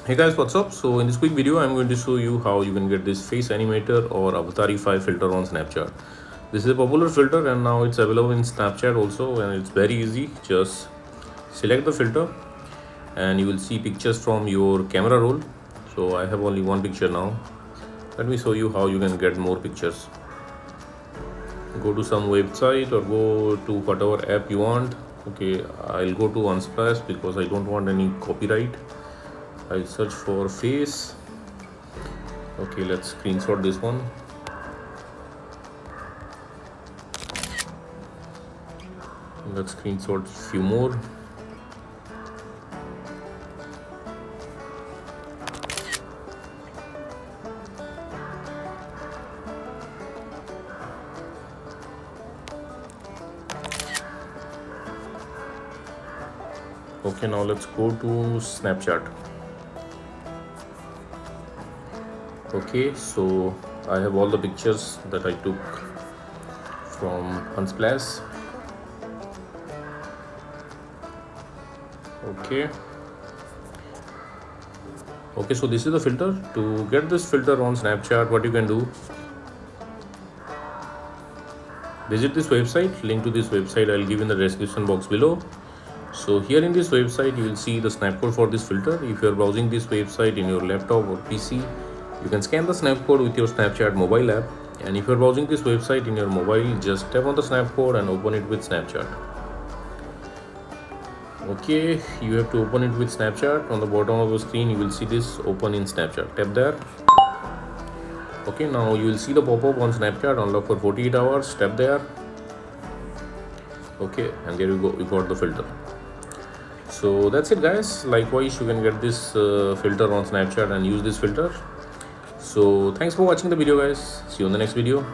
Hey guys, what's up? So in this quick video I'm going to show you how you can get this Face Animator or Avatarify filter on Snapchat. This is a popular filter and now it's available in Snapchat also, and it's very easy. Just select the filter and you will see pictures from your camera roll. So I have only one picture now. Let me show you how you can get more pictures. Go to some website or go to whatever app you want. Okay, I'll go to Unsplash because I don't want any copyright. I'll search for face. Okay, let's screenshot this one. Let's screenshot few more. Okay, now let's go to Snapchat. Okay, so I have all the pictures that I took from Unsplash. Okay, so this is the filter. To get this filter on Snapchat, what you can do, visit this website. Link to this website I'll give in the description box below. So here in this website you will see the snapcode for this filter. If you are browsing this website in your laptop or PC, you can scan the snapcode with your Snapchat mobile app, and if you are browsing this website in your mobile, just tap on the snapcode and open it with Snapchat. Okay, you have to open it with Snapchat. On the bottom of the screen you will see this open in Snapchat. Tap there. Okay, now you will see the pop-up on Snapchat, unlock for 48 hours. Tap there. Okay, and there you go, you got the filter. So that's it guys. Likewise, you can get this filter on Snapchat and use this filter. So thanks for watching the video guys. See you in the next video.